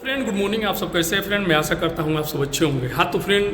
Friend good morning. आप सब कैसे हैं फ्रेंड? मैं आशा करता हूँ आप सब अच्छे होंगे। हाँ तो फ्रेंड,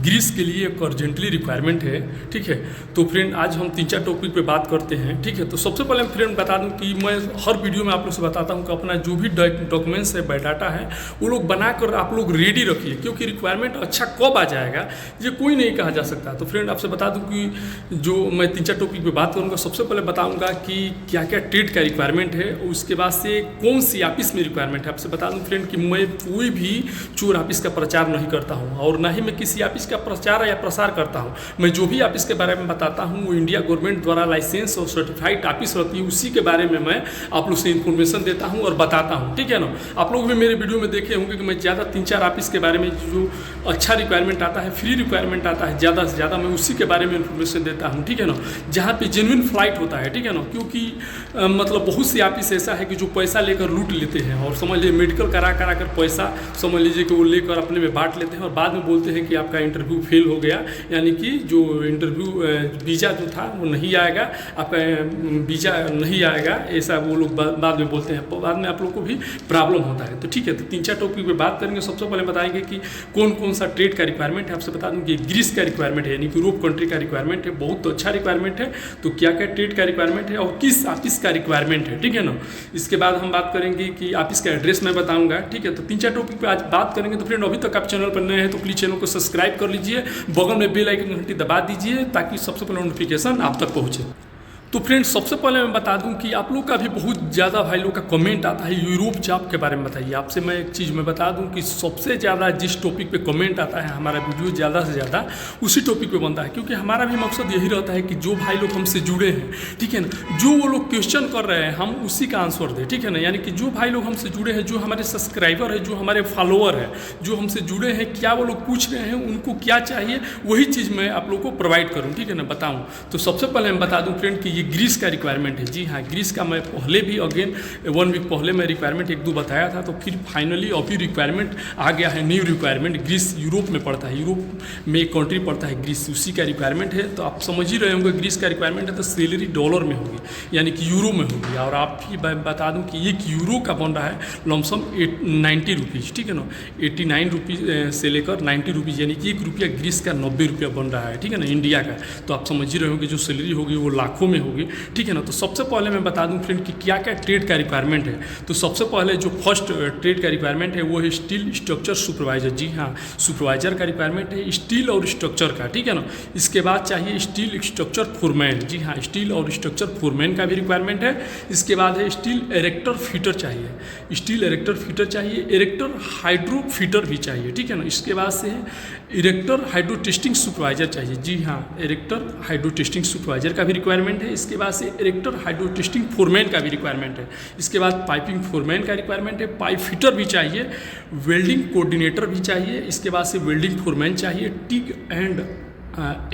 ग्रीस के लिए एक अर्जेंटली रिक्वायरमेंट है, ठीक है। तो फ्रेंड आज हम 3-4 टॉपिक पे बात करते हैं, ठीक है। तो सबसे पहले फ्रेंड बता दूं कि मैं हर वीडियो में आप लोग से बताता हूँ कि अपना जो भी डॉक्यूमेंट्स है, बायोडाटा है, वो लोग बनाकर आप लोग रेडी रखिए, क्योंकि रिक्वायरमेंट अच्छा कब आ जाएगा ये कोई नहीं कहा जा सकता। तो फ्रेंड आपसे बता दूँ कि जो मैं 3-4 टॉपिक पर बात करूँगा, सबसे पहले बताऊँगा कि क्या क्या ट्रेड का रिक्वायरमेंट है, उसके बाद से कौन सी ऑफिस में रिक्वायरमेंट है। आपसे बता दूँ फ्रेंड कि मैं कोई भी चोर ऑफिस का प्रचार नहीं करता हूं और ना ही मैं किसी ऑफिस का प्रचार या प्रसार करता हूं। मैं जो भी ऑफिस के बारे में बताता हूं वो इंडिया गवर्नमेंट द्वारा लाइसेंस और सर्टिफाइड ऑफिस रहती है, उसी के बारे में मैं आप लोग से इन्फॉर्मेशन देता हूं और बताता हूं, ठीक है ना। आप लोग भी मेरे वीडियो में देखे होंगे कि मैं ज़्यादा 3-4 ऑफिस के बारे में जो अच्छा रिक्वायरमेंट आता है, फ्री रिक्वायरमेंट आता है, ज़्यादा से ज़्यादा मैं उसी के बारे में इन्फॉर्मेशन देता हूँ, ठीक है ना। जहाँ पे जेन्युइन फ्लाइट होता है, ठीक है ना, क्योंकि मतलब बहुत सी ऑफिस ऐसा है कि जो पैसा लेकर लूट लेते हैं और समझ लीजिए मेडिकल करा कर पैसा समझ लीजिए कि वो लेकर अपने में बांट लेते हैं और बाद में बोलते हैं कि आपका इंटरव्यू फेल हो गया, यानी कि जो इंटरव्यू वीज़ा जो था वो नहीं आएगा, आपका वीज़ा नहीं आएगा, ऐसा वो लोग बाद में बोलते हैं। बाद में आप लोग को भी प्रॉब्लम होता है। तो ठीक है, तो 3-4 टॉपिक पे बात करेंगे। सबसे पहले बताएंगे कि कौन कौन सा ट्रेड का रिक्वायरमेंट है। आपसे बता दूँ कि ग्रीस का रिक्वायरमेंट है, यानी कि यूरोप कंट्री का रिक्वायरमेंट है, बहुत अच्छा रिक्वायरमेंट है। तो क्या क्या ट्रेड का रिक्वायरमेंट है और किस ऑफिस का रिक्वायरमेंट है, ठीक है ना। इसके बाद हम बात करेंगे कि ऑफिस का एड्रेस मैं बताऊँगा, ठीक है। तो 3-4 टॉपिक पे आज बात करेंगे। तो फ्रेंड अभी तक आप चैनल पर नए हैं तो प्लीज़ चैनल को सब्सक्राइब कर लीजिए, बगल में बेल आइकन घंटी दबा दीजिए ताकि सबसे पहले नोटिफिकेशन आप तक पहुंचे। तो फ्रेंड्स सबसे पहले मैं बता दूं कि आप लोग का भी बहुत ज़्यादा भाई लोग का कमेंट आता है यूरोप जॉब के बारे में बताइए। आपसे मैं एक चीज़ मैं बता दूं कि सबसे ज़्यादा जिस टॉपिक पे कमेंट आता है, हमारा वीडियो ज़्यादा से ज़्यादा उसी टॉपिक पे बनता है, क्योंकि हमारा भी मकसद यही रहता है कि जो भाई लोग हमसे जुड़े हैं, ठीक है ना, जो वो लोग क्वेश्चन कर रहे हैं हम उसी का आंसर दें, ठीक है ना। यानी कि जो भाई लोग हमसे जुड़े हैं, जो हमारे सब्सक्राइबर है, जो हमारे फॉलोअर है, जो हमसे जुड़े हैं, क्या वो लोग पूछ रहे हैं, उनको क्या चाहिए, वही चीज़ मैं आप लोग को प्रोवाइड करूँ, ठीक है ना, बताऊँ। तो सबसे पहले मैं बता दूँ फ्रेंड कि ये ग्रीस का रिक्वायरमेंट है। जी हाँ, ग्रीस का मैं पहले भी अगेन 1 वीक पहले मैं रिक्वायरमेंट 1-2 बताया था, तो फिर फाइनली अभी रिक्वायरमेंट आ गया है, न्यू रिक्वायरमेंट। ग्रीस यूरोप में पड़ता है, यूरोप में एक कंट्री पड़ता है ग्रीस, उसी का रिक्वायरमेंट है। तो आप समझ ही रहे होंगे ग्रीस का रिक्वायरमेंट है तो सैलरी डॉलर में होगी, यानी कि यूरो में होगी। और आप ही बता दूं कि 1 यूरो का बन रहा है लमसम 90 रुपीज़, ठीक है ना, 89 रुपीज़ से लेकर 90 रुपीज़, यानी कि 1 रुपया ग्रीस का 90 रुपया बन रहा है, ठीक है ना, इंडिया का। तो आप समझ ही रहे होंगे जो सैलरी होगी वो लाखों में होगी, ठीक है ना। तो सबसे पहले मैं बता दूं फ्रेंड कि क्या क्या ट्रेड का रिक्वायरमेंट है। तो सबसे पहले जो फर्स्ट ट्रेड का रिक्वायरमेंट है वो है स्टील स्ट्रक्चर सुपरवाइजर। जी हाँ, सुपरवाइजर का रिक्वायरमेंट है स्टील और स्ट्रक्चर का, ठीक है ना। इसके बाद चाहिए स्टील स्ट्रक्चर फोरमैन। जी हाँ, स्टील और स्ट्रक्चर फोरमैन का भी रिक्वायरमेंट है। इसके बाद है स्टील इरेक्टर फिटर चाहिए, स्टील इरेक्टर फिटर चाहिए, इरेक्टर हाइड्रो फिटर भी चाहिए, ठीक है ना। इसके बाद से है इरेक्टर हाइड्रो टेस्टिंग सुपरवाइजर चाहिए। जी हाँ, इरेक्टर हाइड्रो टेस्टिंग सुपरवाइजर का भी रिक्वायरमेंट है। इसके बाद से इरेक्टर हाइड्रो टेस्टिंग फोरमैन का भी रिक्वायरमेंट है। इसके बाद पाइपिंग फोरमैन का रिक्वायरमेंट है, पाइप फिटर भी चाहिए, वेल्डिंग कोऑर्डिनेटर भी चाहिए। इसके बाद से वेल्डिंग फोरमैन चाहिए, टिग एंड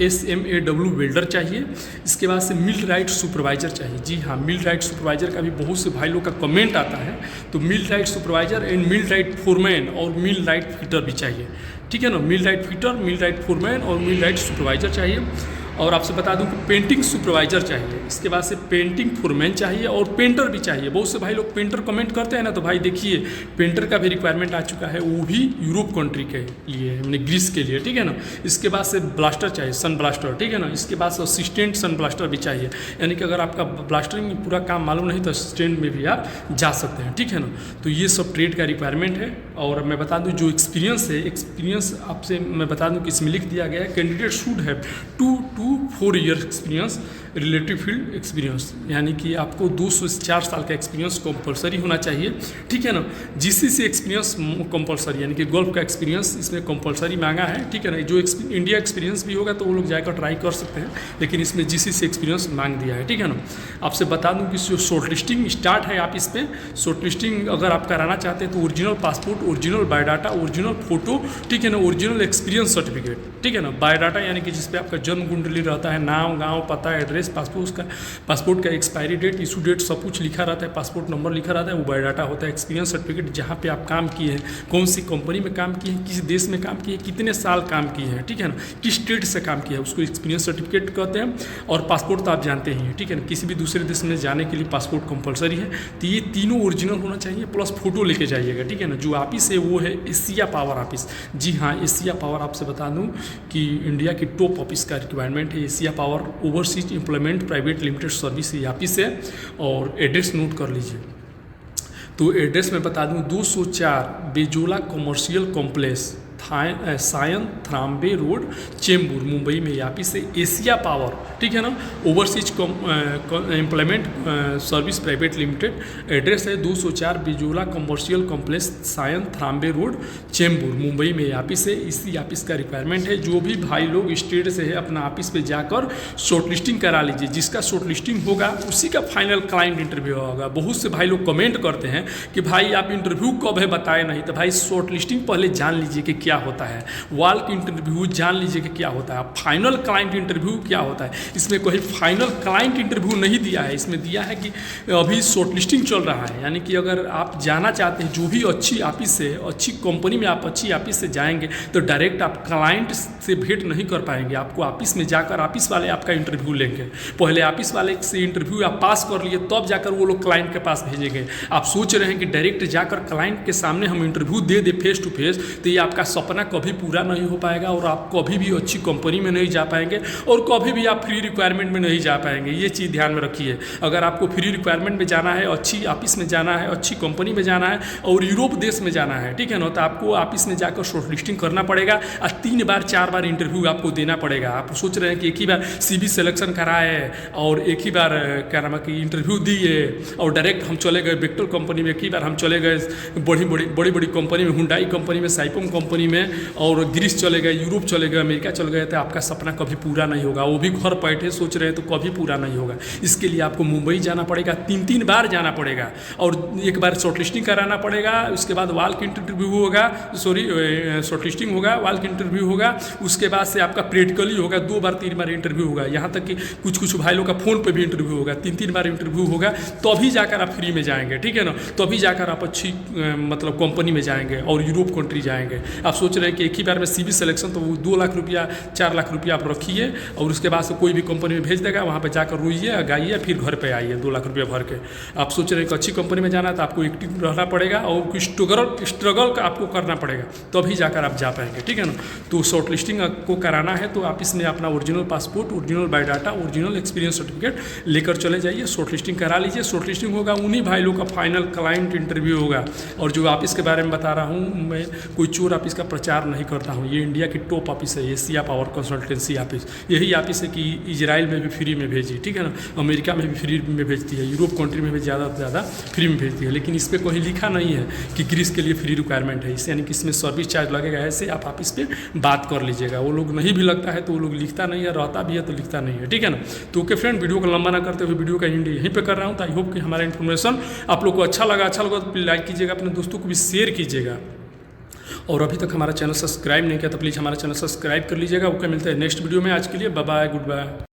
SMAW वेल्डर चाहिए। इसके बाद से मिल राइट सुपरवाइजर चाहिए। जी हाँ, मिल राइट सुपरवाइजर का भी बहुत से भाई लोग का कमेंट आता है, तो millwright supervisor and millwright foreman और मिल राइट फिटर भी चाहिए, ठीक है ना। Millwright fitter, millwright foreman और मिल राइट सुपरवाइजर चाहिए। और आपसे बता दूं कि पेंटिंग सुपरवाइजर चाहिए। इसके बाद से पेंटिंग फोरमैन चाहिए और पेंटर भी चाहिए। बहुत से भाई लोग पेंटर कमेंट करते हैं ना, तो भाई देखिए पेंटर का भी रिक्वायरमेंट आ चुका है, वो भी यूरोप कंट्री के लिए, मैंने ग्रीस के लिए, ठीक है ना। इसके बाद से ब्लास्टर चाहिए, सन ब्लास्टर, ठीक है ना। इसके बाद से असिस्टेंट सन ब्लास्टर भी चाहिए, यानी कि अगर आपका ब्लास्टरिंग पूरा काम मालूम नहीं तो असिस्टेंट में भी आप जा सकते हैं, ठीक है ना। तो ये सब ट्रेड का रिक्वायरमेंट है। और मैं बता दूँ जो एक्सपीरियंस है, एक्सपीरियंस आपसे मैं बता दूँ कि इसमें लिख दिया गया है candidate should have 2 to 4 year experience relative field experience, यानी कि आपको 2 से 4 साल का एक्सपीरियंस कंपलसरी होना चाहिए, ठीक है ना। GCC एक्सपीरियंस कंपलसरी, यानी कि गोल्फ का एक्सपीरियंस इसमें कंपलसरी मांगा है, ठीक है ना। जो इंडिया एक्सपीरियंस भी होगा तो वो लोग जाकर ट्राई कर सकते हैं, लेकिन इसमें GCC एक्सपीरियंस मांग दिया है, ठीक है ना। आपसे बता दूं कि जो शॉर्ट लिस्टिंग स्टार्ट है, आप इस पर शॉर्ट लिस्टिंग अगर आप कराना चाहते हैं तो original passport, original biodata, original photo, ठीक है ना, ओरिजिनल एक्सपीरियंस सर्टिफिकेट, ठीक है ना। बायोडाटा यानी कि जिसपे आपका जन्म कुंडली रहता है, नाम, गाँव, पता, एड्रेस, पासपोर्ट का एक्सपायरी डेट, इशू डेट सब कुछ लिखा रहता है, पासपोर्ट नंबर लिखा रहता है, वो बायोडाटा होता है। एक्सपीरियंस सर्टिफिकेट जहाँ पे आप काम किए हैं, कौन सी कंपनी में काम किए हैं, किस देश में काम किए हैं, कितने साल काम किए हैं, ठीक है ना, किस स्टेट से काम किया है, उसको एक्सपीरियंस सर्टिफिकेट कहते हैं। और पासपोर्ट तो आप जानते ही हैं, ठीक है ना, किसी भी दूसरे देश में जाने के लिए पासपोर्ट कंपलसरी है। तो ये तीनों ओरिजिनल होना चाहिए, प्लस फोटो लेके जाइएगा, ठीक है ना। जो ऑफिस है वो है एशिया पावर ऑफिस। जी हाँ, एशिया पावर आपसे बता दूं कि इंडिया की टॉप ऑफिस का रिक्वायरमेंट है। Asia power overseas employment private limited service ये ऑफिस है। और एड्रेस नोट कर लीजिए। तो एड्रेस मैं बता दूं 204 Bezola commercial complex Sion Trombay road Chembur Mumbai में यहाँ से एशिया पावर, ठीक है ना, Overseas Employment Service Private Limited. Address है 204 Bezola commercial complex Sion Trombay road Chembur Mumbai में यहाँ से इसी ऑफिस का रिक्वायरमेंट है। जो भी भाई लोग स्टेट से है अपना ऑफिस पे जाकर शॉर्टलिस्टिंग करा लीजिए। जिसका शॉर्टलिस्टिंग होगा उसी का फाइनल क्लाइंट इंटरव्यू होगा। बहुत से भाई लोग कमेंट करते हैं कि भाई आप इंटरव्यू कब है बताए नहीं। तो भाई शॉर्टलिस्टिंग पहले जान लीजिए कि क्या होता है, वॉक इंटरव्यू जान लीजिए कि क्या होता है, फाइनल क्लाइंट इंटरव्यू क्या होता है। इसमें कोई फाइनल क्लाइंट इंटरव्यू नहीं दिया है, इसमें दिया है कि अभी शॉर्टलिस्टिंग चल रहा है। यानी कि अगर आप जाना चाहते हैं जो भी अच्छी ऑफिस से, अच्छी कंपनी में आप अच्छी ऑफिस से जाएंगे तो डायरेक्ट आप क्लाइंट से भेंट नहीं कर पाएंगे। आपको ऑफिस में जाकर ऑफिस वाले आपका इंटरव्यू लेंगे। पहले ऑफिस वाले से इंटरव्यू आप पास कर लिए तब जाकर वो लोग क्लाइंट के पास भेजेंगे। आप सोच रहे हैं कि डायरेक्ट जाकर क्लाइंट के सामने हम इंटरव्यू दे दे फेस टू फेस, तो ये आपका सपना कभी पूरा नहीं हो पाएगा और आप कभी भी अच्छी कंपनी में नहीं जा पाएंगे और कभी भी आप फ्री रिक्वायरमेंट में नहीं जा पाएंगे। ये चीज़ ध्यान में रखिए। अगर आपको फ्री रिक्वायरमेंट में जाना है, अच्छी ऑफिस में जाना है, अच्छी कंपनी में जाना है और यूरोप देश में जाना है, ठीक है ना, तो आपको ऑफिस में जाकर शॉर्टलिस्टिंग करना पड़ेगा और 3 बार 4 बार इंटरव्यू आपको देना पड़ेगा। आप सोच रहे हैं कि एक ही बार CV सिलेक्शन कराए और एक ही बार क्या नाम है कि इंटरव्यू दिए और डायरेक्ट हम चले गए बेक्टल कंपनी में, एक ही बार हम चले गए बड़ी बड़ी कंपनी में, हुंडई कंपनी में, साइपोम कंपनी में और ग्रीस चले गए, यूरोप चले गए, अमेरिका चले गए, तो आपका सपना कभी पूरा नहीं होगा। वो भी घर बैठे सोच रहे हैं तो कभी पूरा नहीं होगा। इसके लिए आपको मुंबई जाना पड़ेगा, 3 बार जाना पड़ेगा और एक बार शॉर्टलिस्टिंग कराना पड़ेगा। उसके बाद वॉक इंटरव्यू होगा, शॉर्टलिस्टिंग होगा, वॉक इंटरव्यू होगा, उसके बाद से आपका प्रैक्टिकली होगा, 2 बार 3 बार इंटरव्यू होगा। यहाँ तक कि कुछ भाई लोग का फ़ोन पे भी इंटरव्यू होगा, 3 बार इंटरव्यू होगा, तभी जाकर आप फ्री में जाएंगे, ठीक है ना, तभी जाकर आप अच्छी मतलब कंपनी में जाएंगे और यूरोप कंट्री जाएंगे। आप सोच रहे हैं कि एक ही बार में CV सिलेक्शन, तो वो 2 लाख रुपया 4 लाख रुपया आप रखिए और उसके बाद से कोई भी कंपनी में भेज देगा, वहाँ पे जाकर रोइए गाइए, फिर घर पे आइए 2 लाख रुपया भर के। आप सोच रहे हैं कि अच्छी कंपनी में जाना है तो आपको एक्टिव रहना पड़ेगा और कुछ स्ट्रगल आपको करना पड़ेगा, तभी जाकर आप जा पाएंगे, ठीक है ना। तो शॉर्टलिस्टिंग आपको कराना है तो आप इसमें अपना original passport, original biodata, original experience certificate लेकर चले जाइए, शॉर्टलिस्टिंग करा लीजिए। शॉर्टलिस्टिंग होगा, उन्हीं भाई लोग का फाइनल क्लाइंट इंटरव्यू होगा। और जो ऑफिस के बारे में बता रहा हूँ, मैं कोई चोर ऑफिस का प्रचार नहीं करता हूँ। ये इंडिया की टॉप ऑफिस है, एशिया पावर कंसल्टेंसी ऑफिस। यही ऑफिस है कि इजराइल में भी फ्री में भेजी, ठीक है ना, अमेरिका में भी फ्री में भेजती है, यूरोप कंट्री में भी ज़्यादा से ज़्यादा फ्री में भेजती है। लेकिन इस पर कहीं लिखा नहीं है कि ग्रीस के लिए फ्री रिक्वायरमेंट है, इससे यानी कि इसमें सर्विस चार्ज लगेगा। ऐसे आप ऑफिस पे बात कर लीजिएगा। वो लोग नहीं भी लगता है तो वो लोग लिखता नहीं है, रहता भी है तो लिखता नहीं है, ठीक है ना। तो ओके फ्रेंड, वीडियो को लंबा ना करते हुए वीडियो का एंड यहीं पे कर रहा हूँ। तो आई होप कि हमारा इन्फॉर्मेशन आप लोग को अच्छा लगा तो लाइक कीजिएगा, अपने दोस्तों को भी शेयर कीजिएगा। और अभी तक हमारा चैनल सब्सक्राइब नहीं किया तो प्लीज़ हमारा चैनल सब्सक्राइब कर लीजिएगा। ओके, मिलते हैं नेक्स्ट वीडियो में। आज के लिए बाय बाय, गुड बाय।